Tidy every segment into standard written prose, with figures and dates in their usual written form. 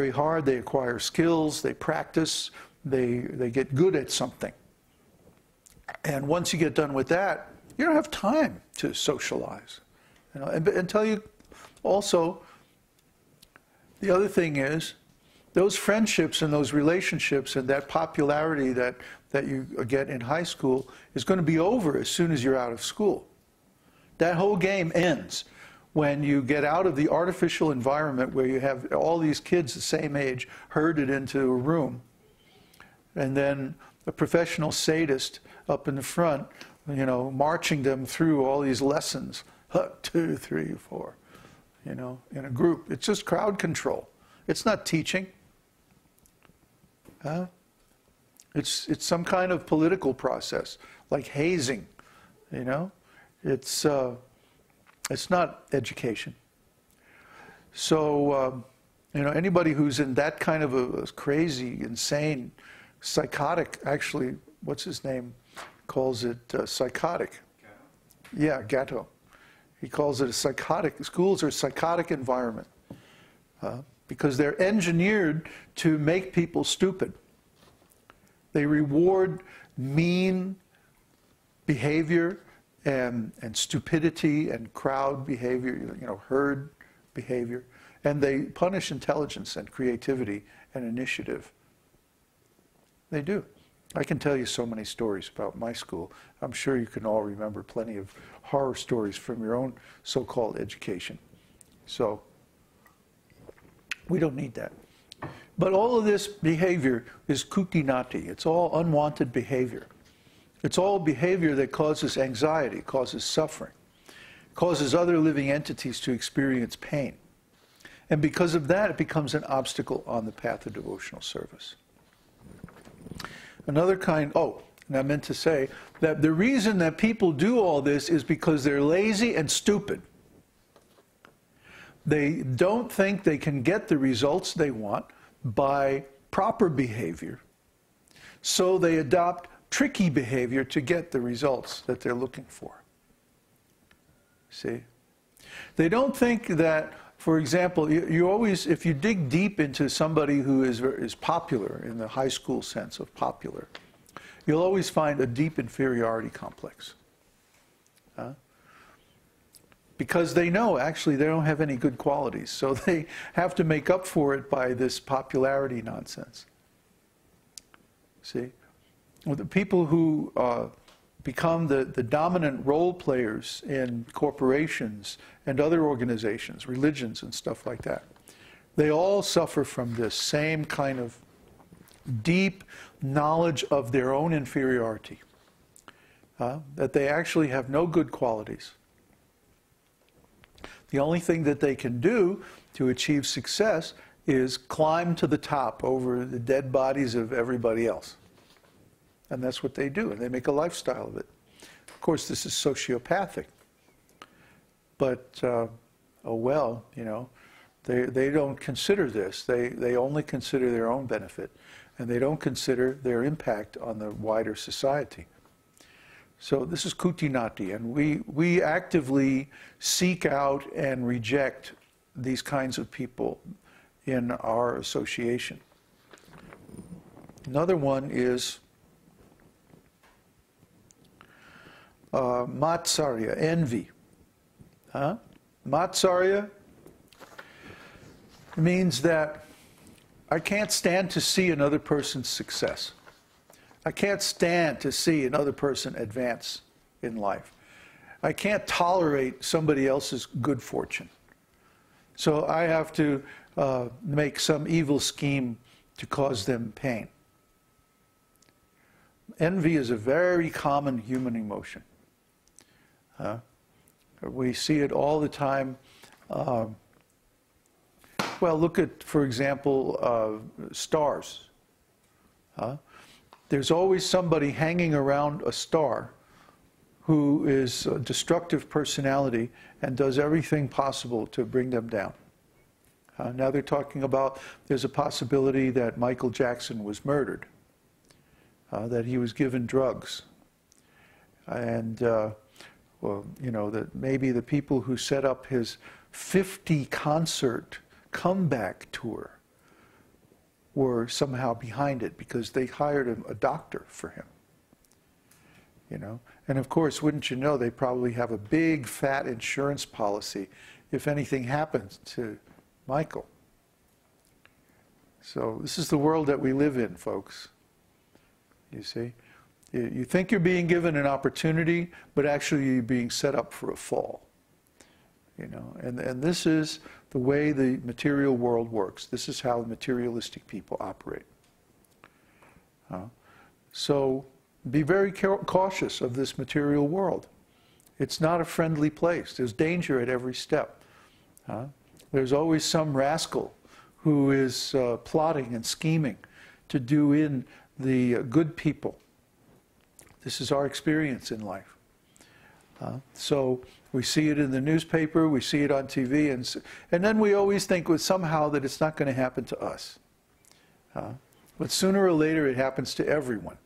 very hard, they acquire skills, they practice, they get good at something. And once you get done with that, you don't have time to socialize. You know, and tell you also, the other thing is, those friendships and those relationships and that popularity that you get in high school is going to be over as soon as you're out of school. That whole game ends when you get out of the artificial environment where you have all these kids the same age herded into a room, and then a professional sadist up in the front, you know, marching them through all these lessons, 2, 3, 4, you know, in a group. It's just crowd control. It's not teaching. It's some kind of political process, like hazing, you know. It's not education. So, you know, anybody who's in that kind of a crazy, insane, psychotic, actually, what's his name, calls it psychotic. Gatto. Yeah, Gatto. He calls it a psychotic, schools are a psychotic environment. Because they're engineered to make people stupid. They reward mean behavior and stupidity and crowd behavior, you know, herd behavior, and they punish intelligence and creativity and initiative. They do. I can tell you so many stories about my school. I'm sure you can all remember plenty of horror stories from your own so-called education. So, we don't need that. But all of this behavior is kutinati. It's all unwanted behavior. It's all behavior that causes anxiety, causes suffering, causes other living entities to experience pain. And because of that, it becomes an obstacle on the path of devotional service. Another kind, and I meant to say that the reason that people do all this is because they're lazy and stupid. They don't think they can get the results they want by proper behavior. So they adopt tricky behavior to get the results that they're looking for. See? They don't think that, for example, you always, if you dig deep into somebody who is popular, in the high school sense of popular, you'll always find a deep inferiority complex. Because they know, actually, they don't have any good qualities. So they have to make up for it by this popularity nonsense. See? Well, the people who become the dominant role players in corporations and other organizations, religions and stuff like that, they all suffer from this same kind of deep knowledge of their own inferiority, that they actually have no good qualities. The only thing that they can do to achieve success is climb to the top over the dead bodies of everybody else. And that's what they do, and they make a lifestyle of it. Of course, this is sociopathic. But, oh well, you know, they don't consider this. They only consider their own benefit, and they don't consider their impact on the wider society. So this is kutinati, and we actively seek out and reject these kinds of people in our association. Another one is matsarya, envy. Matsarya means that I can't stand to see another person's success. I can't stand to see another person advance in life. I can't tolerate somebody else's good fortune. So I have to make some evil scheme to cause them pain. Envy is a very common human emotion. We see it all the time. Well, look at, for example, stars. There's always somebody hanging around a star who is a destructive personality and does everything possible to bring them down. Now they're talking about there's a possibility that Michael Jackson was murdered, that he was given drugs, and well, you know, that maybe the people who set up his 50 concert comeback tour were somehow behind it because they hired a doctor for him. You know? And of course, wouldn't you know, they probably have a big fat insurance policy if anything happens to Michael. So this is the world that we live in, folks. You see? You think you're being given an opportunity, but actually you're being set up for a fall. You know? And this is the way the material world works. This is how materialistic people operate. So be very cautious of this material world. It's not a friendly place. There's danger at every step. There's always some rascal who is plotting and scheming to do in the good people. This is our experience in life. So we see it in the newspaper, we see it on TV, and then we always think somehow that it's not going to happen to us. But sooner or later it happens to everyone.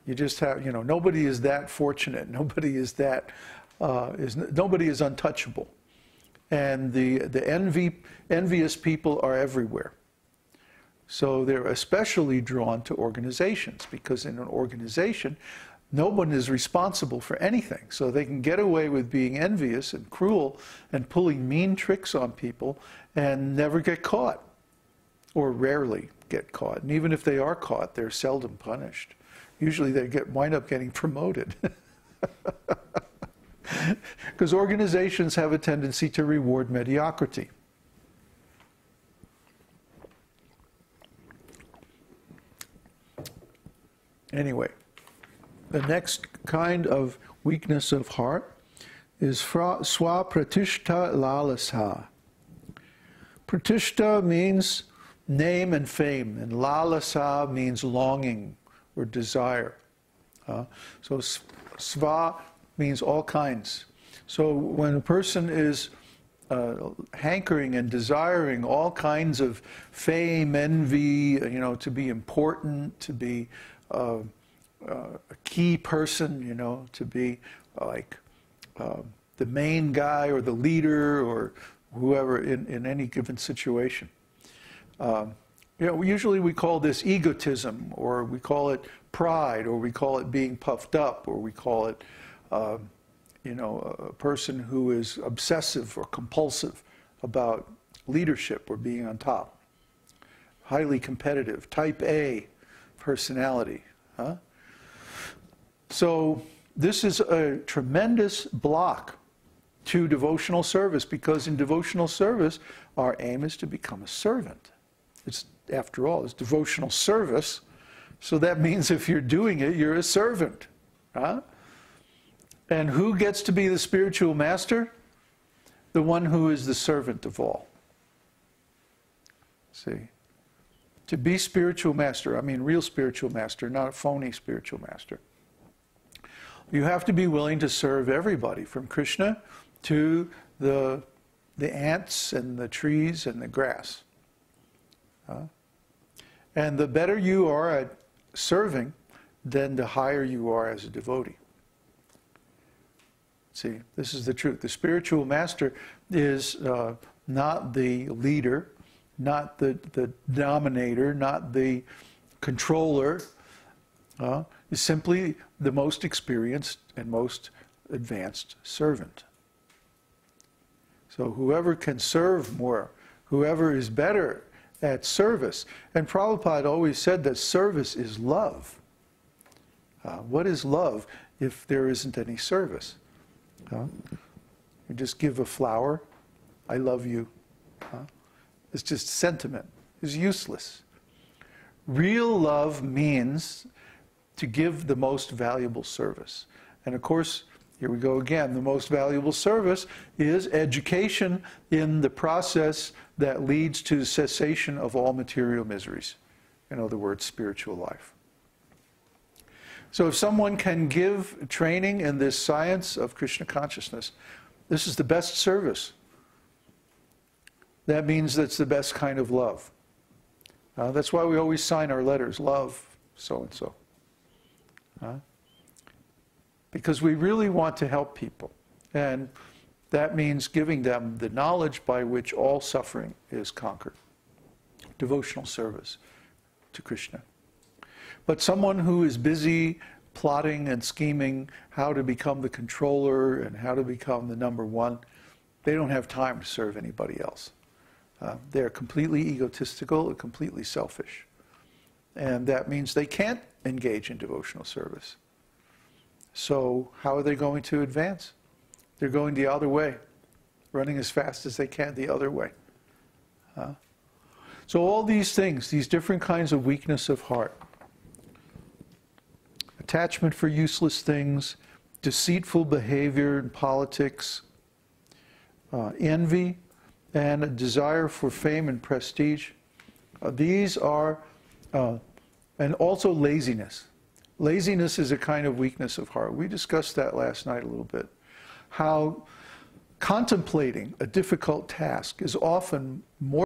You just have, you know, nobody is that fortunate. Nobody is that, nobody is untouchable. And the envious people are everywhere. So they're especially drawn to organizations, because in an organization, no one is responsible for anything. So they can get away with being envious and cruel and pulling mean tricks on people and never get caught, or rarely get caught. And even if they are caught, they're seldom punished. Usually they wind up getting promoted. Because organizations have a tendency to reward mediocrity. Anyway, the next kind of weakness of heart is swa-pratishta lalasa. Pratishta means name and fame, and lalasa means longing or desire. So sva means all kinds. So when a person is hankering and desiring all kinds of fame, envy, you know, to be important, to be a key person, you know, to be like the main guy or the leader or whoever in any given situation. You know, usually we call this egotism, or we call it pride, or we call it being puffed up, or we call it, you know, a person who is obsessive or compulsive about leadership or being on top. Highly competitive, type A personality. So this is a tremendous block to devotional service, because in devotional service, our aim is to become a servant. It's, after all, it's devotional service, so that means if you're doing it, you're a servant. And who gets to be the spiritual master? The one who is the servant of all. See? To be spiritual master, I mean real spiritual master, not a phony spiritual master. You have to be willing to serve everybody, from Krishna to the ants and the trees and the grass. And the better you are at serving, then the higher you are as a devotee. See, this is the truth. The spiritual master is not the leader, not the dominator, not the controller. Is simply the most experienced and most advanced servant. So whoever can serve more, whoever is better at service. And Prabhupada always said that service is love. What is love if there isn't any service? You just give a flower, I love you. It's just sentiment. It's useless. Real love means to give the most valuable service. And of course, here we go again, the most valuable service is education in the process that leads to cessation of all material miseries. In other words, spiritual life. So if someone can give training in this science of Krishna consciousness, this is the best service. That means that's the best kind of love. That's why we always sign our letters, love so-and-so. Because we really want to help people. And that means giving them the knowledge by which all suffering is conquered. devotional service to Krishna. But someone who is busy plotting and scheming how to become the controller and how to become the number one, they don't have time to serve anybody else. They're completely egotistical and completely selfish. And that means they can't engage in devotional service. So how are they going to advance? They're going the other way, running as fast as they can the other way. So all these things, these different kinds of weakness of heart, attachment for useless things, deceitful behavior in politics, envy, and a desire for fame and prestige. These are, and also laziness. Laziness is a kind of weakness of heart. We discussed that last night a little bit. How contemplating a difficult task is often more